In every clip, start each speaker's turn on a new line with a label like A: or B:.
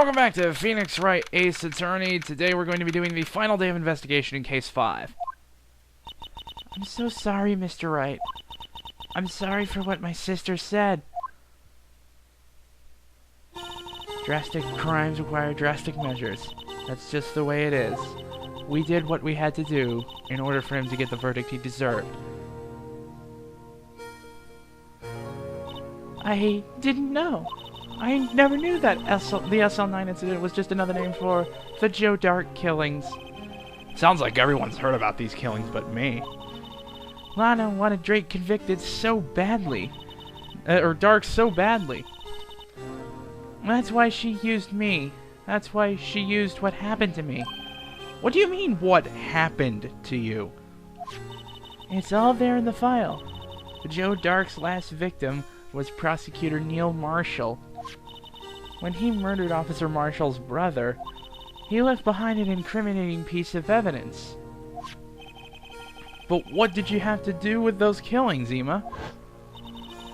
A: Welcome back to Phoenix Wright, Ace Attorney. Today we're going to be doing the final day of investigation in Case 5. I'm so sorry, Mr. Wright. I'm sorry for what my sister said. Drastic crimes require drastic measures. That's just the way it is. We did what we had to do in order for him to get the verdict he deserved. I didn't know. I never knew that the SL9 incident was just another name for the Joe Darke killings. Sounds like everyone's heard about these killings but me. Lana wanted Drake convicted so badly. Or Darke so badly. That's why she used me. That's why she used what happened to me. What do you mean, what happened to you? It's all there in the file. Joe Darke's last victim was Prosecutor Neil Marshall. When he murdered Officer Marshall's brother, he left behind an incriminating piece of evidence. But what did you have to do with those killings, Emma?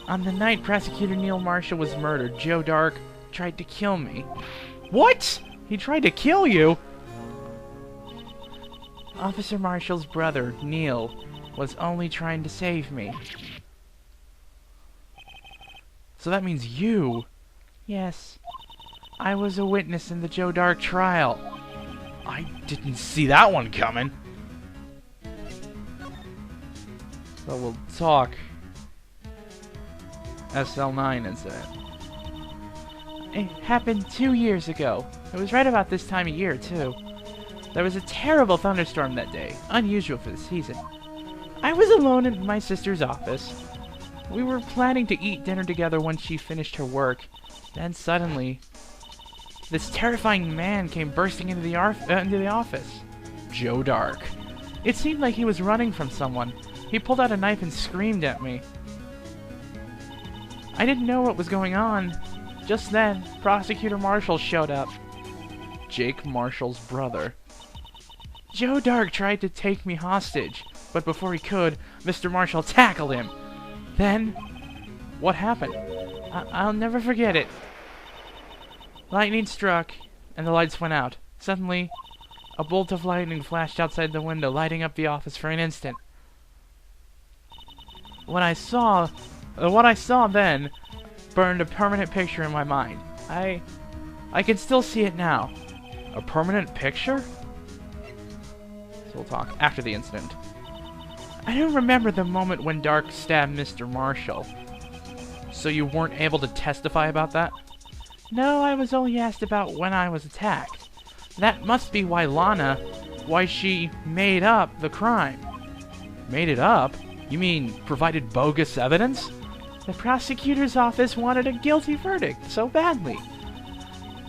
A: On the night Prosecutor Neil Marshall was murdered, Joe Darke tried to kill me. What? He tried to kill you? Officer Marshall's brother, Neil, was only trying to save me. So that means you... Yes. I was a witness in the Joe Darke trial. I didn't see that one coming. So we'll talk SL9 incident. It happened 2 years ago. It was right about this time of year, too. There was a terrible thunderstorm that day, unusual for the season. I was alone in my sister's office. We were planning to eat dinner together when she finished her work. Then suddenly, this terrifying man came bursting into the office. Joe Darke. It seemed like he was running from someone. He pulled out a knife and screamed at me. I didn't know what was going on. Just then, Prosecutor Marshall showed up. Jake Marshall's brother. Joe Darke tried to take me hostage, but before he could, Mr. Marshall tackled him. Then, what happened? I'll never forget it. Lightning struck, and the lights went out. Suddenly, a bolt of lightning flashed outside the window, lighting up the office for an instant. What I saw then burned a permanent picture in my mind. I can still see it now. A permanent picture? So we'll talk after the incident. I don't remember the moment when Darke stabbed Mr. Marshall. So you weren't able to testify about that? No, I was only asked about when I was attacked. That must be why she made up the crime. Made it up? You mean provided bogus evidence? The prosecutor's office wanted a guilty verdict so badly.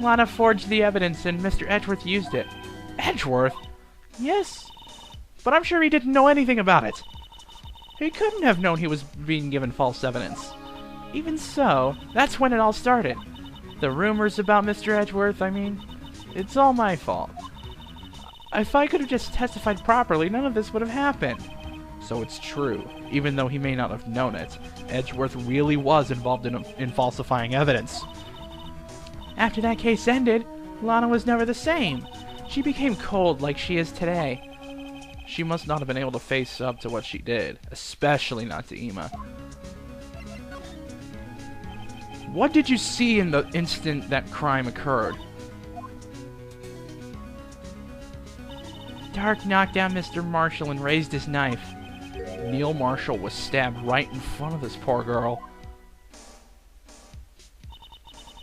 A: Lana forged the evidence and Mr. Edgeworth used it. Edgeworth? Yes. But I'm sure he didn't know anything about it. He couldn't have known he was being given false evidence. Even so, that's when it all started. The rumors about Mr. Edgeworth, it's all my fault. If I could have just testified properly, none of this would have happened. So it's true, even though he may not have known it. Edgeworth really was involved in falsifying evidence. After that case ended, Lana was never the same. She became cold like she is today. She must not have been able to face up to what she did, especially not to Emma. What did you see in the instant that crime occurred? Darke knocked down Mr. Marshall and raised his knife. Neil Marshall was stabbed right in front of this poor girl.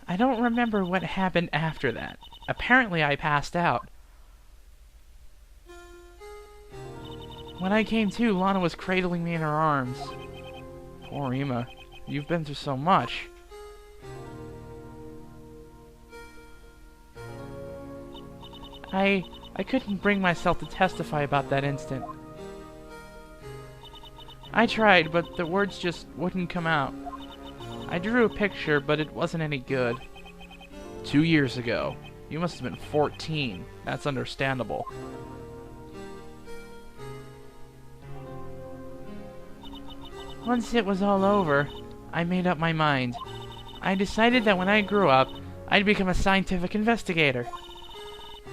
A: I don't remember what happened after that. Apparently I passed out. When I came to, Lana was cradling me in her arms. Poor Emma, you've been through so much. I couldn't bring myself to testify about that instant. I tried, but the words just wouldn't come out. I drew a picture, but it wasn't any good. 2 years ago. You must have been 14. That's understandable. Once it was all over, I made up my mind. I decided that when I grew up, I'd become a scientific investigator.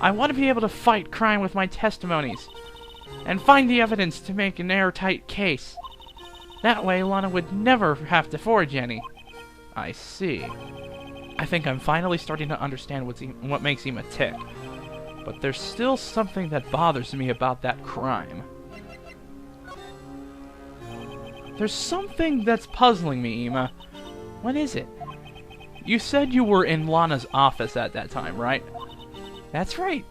A: I want to be able to fight crime with my testimonies, and find the evidence to make an airtight case. That way, Lana would never have to forge any. I see. I think I'm finally starting to understand what makes Ima tick. But there's still something that bothers me about that crime. There's something that's puzzling me, Ima. What is it? You said you were in Lana's office at that time, right? That's right.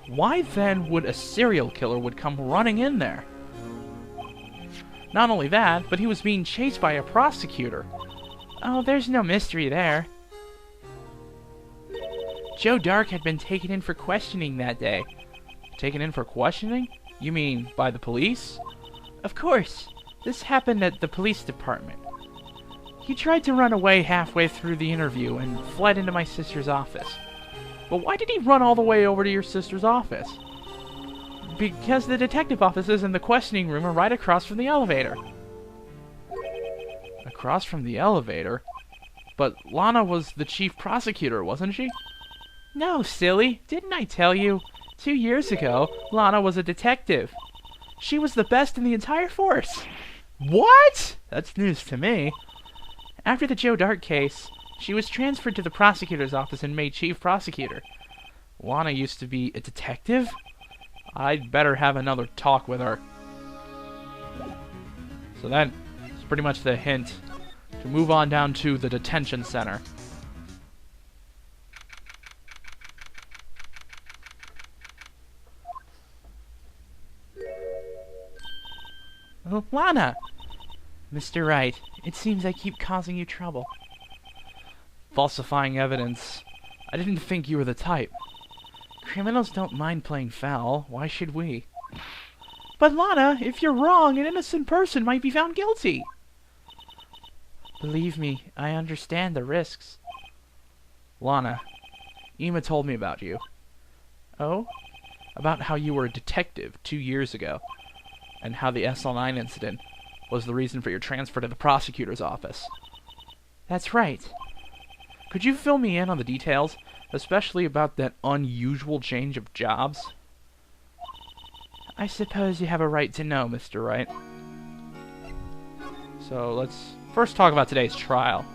A: Why then would a serial killer would come running in there? Not only that, but he was being chased by a prosecutor. Oh, there's no mystery there. Joe Darke had been taken in for questioning that day. Taken in for questioning? You mean by the police? Of course. This happened at the police department. He tried to run away halfway through the interview and fled into my sister's office. But why did he run all the way over to your sister's office? Because the detective offices and the questioning room are right across from the elevator. Across from the elevator? But Lana was the chief prosecutor, wasn't she? No, silly. Didn't I tell you? 2 years ago, Lana was a detective. She was the best in the entire force. What? That's news to me. After the Joe Darke case, she was transferred to the prosecutor's office and made chief prosecutor. Lana used to be a detective? I'd better have another talk with her. So that's pretty much the hint to move on down to the detention center. Oh, Lana! Mr. Wright, it seems I keep causing you trouble. Falsifying evidence. I didn't think you were the type. Criminals don't mind playing foul. Why should we? But Lana, if you're wrong, an innocent person might be found guilty. Believe me, I understand the risks. Lana, Ima told me about you. Oh? About how you were a detective 2 years ago, and how the SL9 incident was the reason for your transfer to the prosecutor's office. That's right. Could you fill me in on the details, especially about that unusual change of jobs? I suppose you have a right to know, Mr. Wright. So let's first talk about today's trial.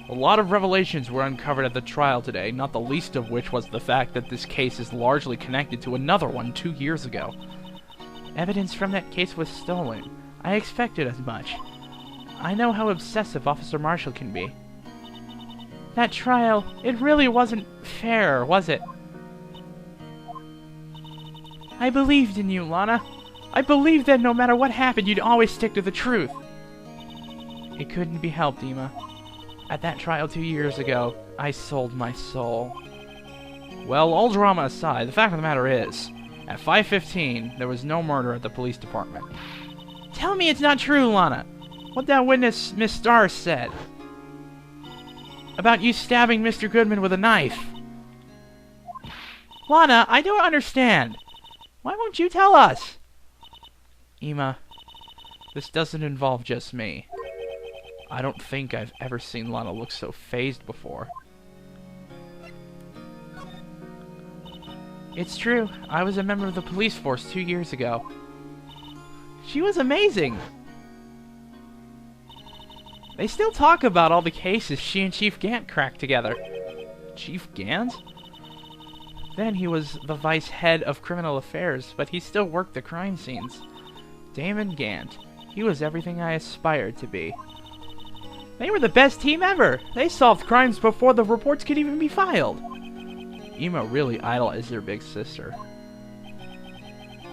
A: A lot of revelations were uncovered at the trial today, not the least of which was the fact that this case is largely connected to another one 2 years ago. Evidence from that case was stolen. I expected as much. I know how obsessive Officer Marshall can be. That trial, it really wasn't fair, was it? I believed in you, Lana. I believed that no matter what happened, you'd always stick to the truth. It couldn't be helped, Ima. At that trial 2 years ago, I sold my soul. Well, all drama aside, the fact of the matter is, at 5:15, there was no murder at the police department. Tell me it's not true, Lana. What that witness, Miss Starr, said. About you stabbing Mr. Goodman with a knife. Lana, I don't understand. Why won't you tell us? Ima, this doesn't involve just me. I don't think I've ever seen Lana look so fazed before. It's true. I was a member of the police force 2 years ago. She was amazing. They still talk about all the cases she and Chief Gant cracked together. Chief Gant? Then he was the vice head of criminal affairs, but he still worked the crime scenes. Damon Gant. He was everything I aspired to be. They were the best team ever. They solved crimes before the reports could even be filed. Ima really idolized their big sister.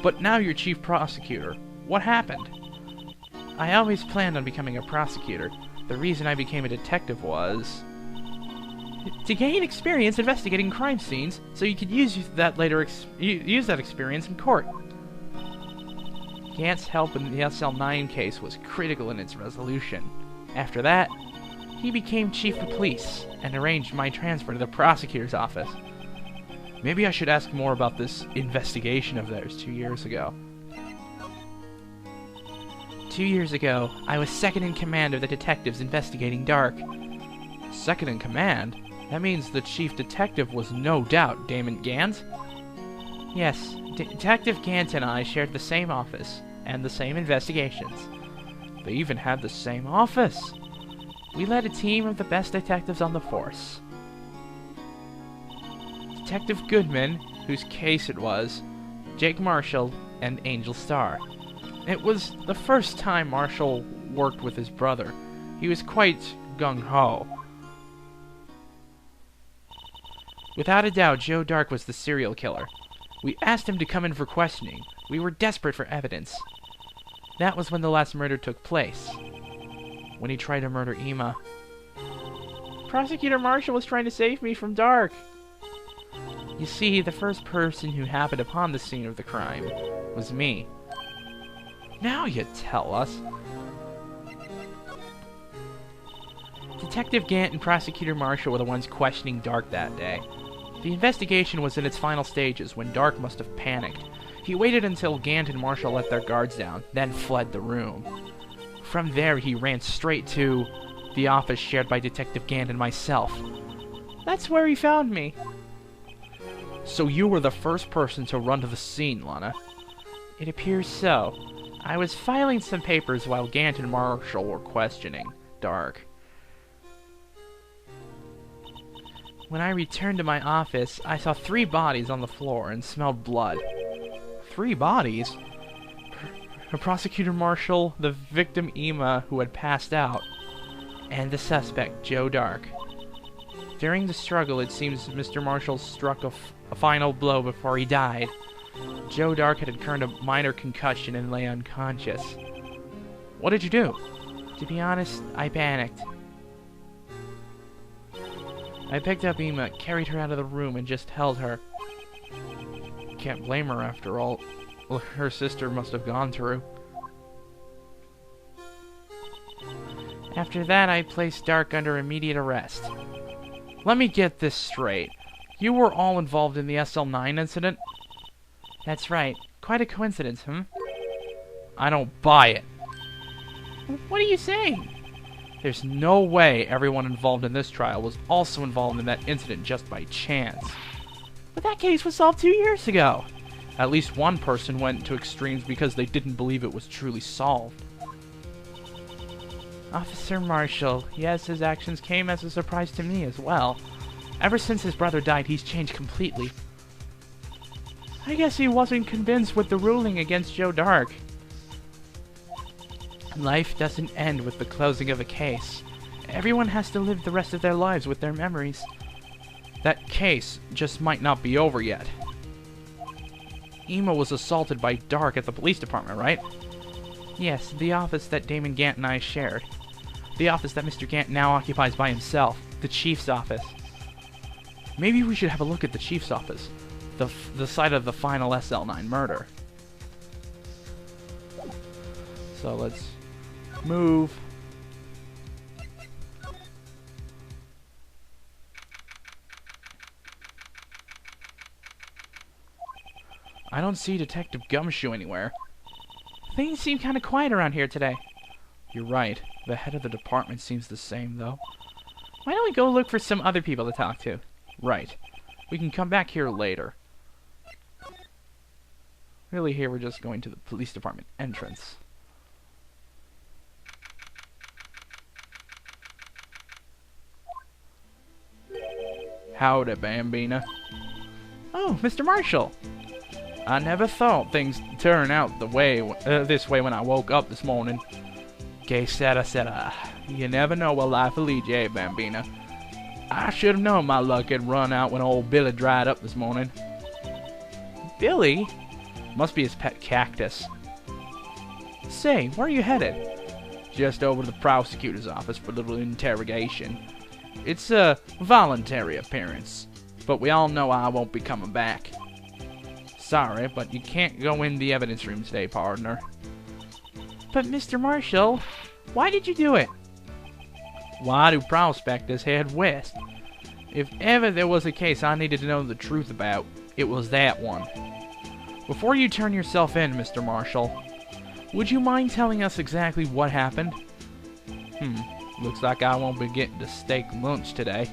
A: But now you're chief prosecutor. What happened? I always planned on becoming a prosecutor. The reason I became a detective was to gain experience investigating crime scenes, so you could use that experience in court. Gant's help in the SL9 case was critical in its resolution. After that, he became chief of police and arranged my transfer to the prosecutor's office. Maybe I should ask more about this investigation of theirs 2 years ago. 2 years ago, I was second in command of the detectives investigating Darke. Second in command? That means the chief detective was no doubt Damon Gant? Yes, Detective Gant and I shared the same office, and the same investigations. They even had the same office. We led a team of the best detectives on the force. Detective Goodman, whose case it was, Jake Marshall, and Angel Starr. It was the first time Marshall worked with his brother. He was quite gung-ho. Without a doubt, Joe Darke was the serial killer. We asked him to come in for questioning. We were desperate for evidence. That was when the last murder took place. When he tried to murder Emma. Prosecutor Marshall was trying to save me from Darke. You see, the first person who happened upon the scene of the crime was me. Now you tell us. Detective Gant and Prosecutor Marshall were the ones questioning Darke that day. The investigation was in its final stages when Darke must have panicked. He waited until Gant and Marshall let their guards down, then fled the room. From there, he ran straight to the office shared by Detective Gant and myself. That's where he found me. So you were the first person to run to the scene, Lana. It appears so. I was filing some papers while Gant and Marshall were questioning Darke. When I returned to my office, I saw 3 bodies on the floor and smelled blood. 3 bodies? Prosecutor Marshall, the victim Emma, who had passed out, and the suspect, Joe Darke. During the struggle, it seems Mr. Marshall struck a final blow before he died. Joe Darke had incurred a minor concussion and lay unconscious. What did you do? To be honest, I panicked. I picked up Emma, carried her out of the room, and just held her. Can't blame her after all her sister must have gone through. After that, I placed Darke under immediate arrest. Let me get this straight. You were all involved in the SL9 incident? That's right. Quite a coincidence, I don't buy it. What are you saying? There's no way everyone involved in this trial was also involved in that incident just by chance. But that case was solved 2 years ago. At least one person went to extremes because they didn't believe it was truly solved. Officer Marshall, yes, his actions came as a surprise to me as well. Ever since his brother died, he's changed completely. I guess he wasn't convinced with the ruling against Joe Darke. Life doesn't end with the closing of a case. Everyone has to live the rest of their lives with their memories. That case just might not be over yet. Emma was assaulted by Darke at the police department, right? Yes, the office that Damon Gant and I shared. The office that Mr. Gant now occupies by himself. The chief's office. Maybe we should have a look at the chief's office. The site of the final SL9 murder. So let's move. I don't see Detective Gumshoe anywhere. Things seem kind of quiet around here today. You're right. The head of the department seems the same, though. Why don't we go look for some other people to talk to? Right. We can come back here later. Really, here we're just going to the police department entrance. Howdy, Bambina. Oh, Mr. Marshall. I never thought things turned out the way this way when I woke up this morning. Que sera. You never know what life will lead you, eh, Bambina? I should have known my luck had run out when old Billy dried up this morning. Billy? Must be his pet cactus. Say, where are you headed? Just over to the prosecutor's office for a little interrogation. It's a voluntary appearance, but we all know I won't be coming back. Sorry, but you can't go in the evidence room today, partner. But Mr. Marshall, why did you do it? Why do prospectors head west? If ever there was a case I needed to know the truth about, it was that one. Before you turn yourself in, Mr. Marshall, would you mind telling us exactly what happened? Looks like I won't be getting to steak lunch today.